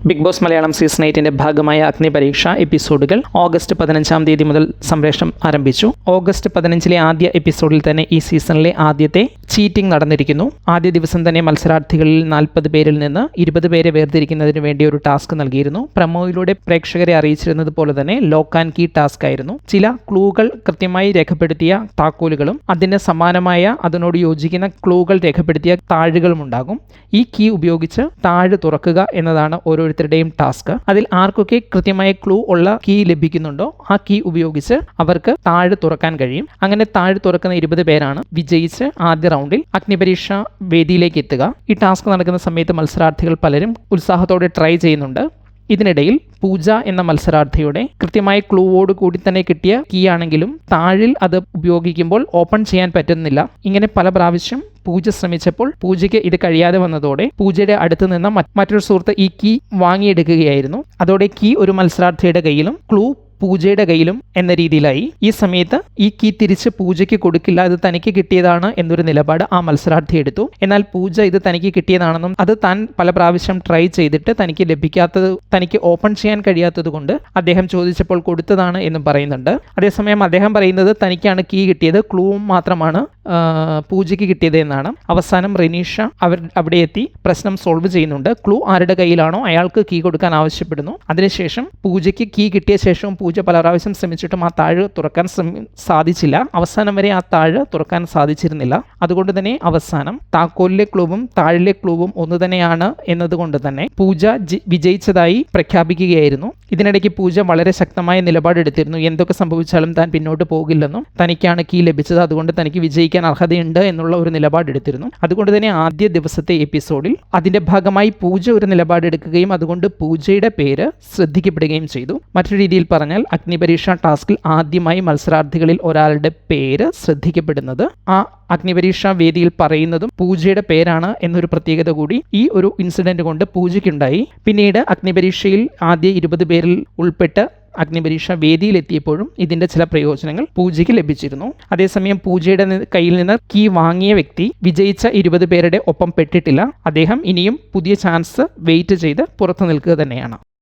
Big boss Malayalam season 8 ഭാഗമായ അഗ്നിപരീക്ഷ എപ്പിസോഡുകൾ August 15 മുതൽ സംപ്രേഷണം ആരംഭിച്ചു. ഓഗസ്റ്റ് 15 ആദ്യ എപ്പിസോഡിൽ തന്നെ ഈ സീസണിലെ ആദ്യത്തെ ചീറ്റിംഗ് നടന്നിരിക്കുന്നു. ആദ്യ ദിവസം തന്നെ മത്സരാർത്ഥികളിൽ 40 പേരിൽ നിന്ന് 20 പേരെ വേർതിരിക്കുന്നതിന് വേണ്ടി ഒരു ടാസ്ക് നൽകിയിരുന്നു. പ്രമോയിലൂടെ പ്രേക്ഷകരെ അറിയിച്ചിരുന്നത് പോലെ തന്നെ ലോക്ക് ആൻഡ് കീ ടാസ്ക് ആയിരുന്നു. ചില ക്ലൂകൾ കൃത്യമായി രേഖപ്പെടുത്തിയ താക്കോലുകളും അതിന് സമാനമായ അതിനോട് യോജിക്കുന്ന ക്ലൂകൾ രേഖപ്പെടുത്തിയ താഴുകളും ഉണ്ടാകും. ഈ കീ ഉപയോഗിച്ച് താഴ് തുറക്കുക എന്നതാണ് ഓരോരുത്തരുടെയും ടാസ്ക്. അതിൽ ആർക്കൊക്കെ കൃത്യമായ ക്ലൂ ഉള്ള കീ ലഭിക്കുന്നുണ്ടോ ആ കീ ഉപയോഗിച്ച് അവർക്ക് താഴ് തുറക്കാൻ കഴിയും. അങ്ങനെ താഴ് തുറക്കുന്ന 20 പേരാണ് വിജയിച്ച് ആദ്യ റൗണ്ടിൽ അഗ്നിപരീക്ഷ വേദിയിലേക്ക് എത്തുക. ഈ ടാസ്ക് നടക്കുന്ന സമയത്ത് മത്സരാർത്ഥികൾ പലരും ഉത്സാഹത്തോടെ ട്രൈ ചെയ്യുന്നുണ്ട്. ഇതിനിടയിൽ പൂജ എന്ന മത്സരാർത്ഥിയുടെ കൃത്യമായ ക്ലൂവോട് കൂടി തന്നെ കിട്ടിയ കീ ആണെങ്കിലും താഴിൽ അത് ഉപയോഗിക്കുമ്പോൾ ഓപ്പൺ ചെയ്യാൻ പറ്റുന്നില്ല. ഇങ്ങനെ പല പ്രാവശ്യം പൂജ ശ്രമിച്ചപ്പോൾ പൂജയ്ക്ക് ഇത് കഴിയാതെ വന്നതോടെ പൂജയുടെ അടുത്ത് നിന്ന് മറ്റൊരു സുഹൃത്ത് ഈ കീ വാങ്ങിയെടുക്കുകയായിരുന്നു. അതോടെ കീ ഒരു മത്സരാർത്ഥിയുടെ കയ്യിലും ക്ലൂ പൂജയുടെ കയ്യിലും എന്ന രീതിയിലായി. ഈ സമയത്ത് ഈ കീ തിരിച്ച് പൂജയ്ക്ക് കൊടുക്കില്ല, ഇത് തനിക്ക് കിട്ടിയതാണ് എന്നൊരു നിലപാട് ആ മത്സരാർത്ഥി എടുത്തു. എന്നാൽ പൂജ ഇത് തനിക്ക് കിട്ടിയതാണെന്നും അത് താൻ പല പ്രാവശ്യം ട്രൈ ചെയ്തിട്ട് തനിക്ക് ഓപ്പൺ ചെയ്യാൻ കഴിയാത്തത് കൊണ്ട് അദ്ദേഹം ചോദിച്ചപ്പോൾ കൊടുത്തതാണ് എന്നും പറയുന്നുണ്ട്. അതേസമയം അദ്ദേഹം പറയുന്നത് തനിക്കാണ് കീ കിട്ടിയത്, ക്ലൂവും മാത്രമാണ് പൂജയ്ക്ക് കിട്ടിയത് എന്നാണ്. അവസാനം റെനീഷ അവിടെ എത്തി പ്രശ്നം സോൾവ് ചെയ്യുന്നുണ്ട്. ക്ലൂ ആരുടെ കയ്യിലാണോ അയാൾക്ക് കീ കൊടുക്കാൻ ആവശ്യപ്പെടുന്നു. അതിനുശേഷം പൂജയ്ക്ക് കീ കിട്ടിയ ശേഷവും പൂജ പല പ്രാവശ്യം ശ്രമിച്ചിട്ടും ആ താഴ് തുറക്കാൻ സാധിച്ചില്ല. അവസാനം വരെ ആ താഴ് തുറക്കാൻ സാധിച്ചിരുന്നില്ല. അതുകൊണ്ട് തന്നെ അവസാനം താക്കോലിലെ ക്ലൂവും താഴിലെ ക്ലൂവും ഒന്ന് തന്നെയാണ് എന്നതുകൊണ്ട് തന്നെ പൂജ വിജയിച്ചതായി പ്രഖ്യാപിക്കുകയായിരുന്നു. ഇതിനിടയ്ക്ക് പൂജ വളരെ ശക്തമായ നിലപാടെടുത്തിരുന്നു. എന്തൊക്കെ സംഭവിച്ചാലും താൻ പിന്നോട്ട് പോകില്ലെന്നും തനിക്കാണ് കീ ലഭിച്ചത്, അതുകൊണ്ട് തനിക്ക് വിജയിക്കാൻ അർഹതയുണ്ട് എന്നുള്ള ഒരു നിലപാടെടുത്തിരുന്നു. അതുകൊണ്ട് തന്നെ ആദ്യ ദിവസത്തെ എപ്പിസോഡിൽ അതിന്റെ ഭാഗമായി പൂജ ഒരു നിലപാടെടുക്കുകയും അതുകൊണ്ട് പൂജയുടെ പേര് ശ്രദ്ധിക്കപ്പെടുകയും ചെയ്തു. മറ്റൊരു രീതിയിൽ പറഞ്ഞാൽ അഗ്നിപരീക്ഷ ടാസ്കിൽ ആദ്യമായി മത്സരാർത്ഥികളിൽ ഒരാളുടെ പേര് ശ്രദ്ധിക്കപ്പെടുന്നത് ആ അഗ്നിപരീക്ഷ വേദിയിൽ പറയുന്നതും പൂജയുടെ പേരാണ് എന്നൊരു പ്രത്യേകത കൂടി ഈ ഒരു ഇൻസിഡന്റ് കൊണ്ട് പൂജയ്ക്കുണ്ടായി. പിന്നീട് അഗ്നിപരീക്ഷയിൽ ആദ്യ 20 പേരിൽ ഉൾപ്പെട്ട് അഗ്നിപരീക്ഷ വേദിയിലെത്തിയപ്പോഴും ഇതിന്റെ ചില പ്രയോജനങ്ങൾ പൂജയ്ക്ക് ലഭിച്ചിരുന്നു. അതേസമയം പൂജയുടെ കയ്യിൽ നിന്ന് കീ വാങ്ങിയ വ്യക്തി വിജയിച്ച 20 പേരുടെ ഒപ്പം പെട്ടിട്ടില്ല. അദ്ദേഹം ഇനിയും പുതിയ ചാൻസ് വെയിറ്റ് ചെയ്ത് പുറത്തു നിൽക്കുക തന്നെയാണ്.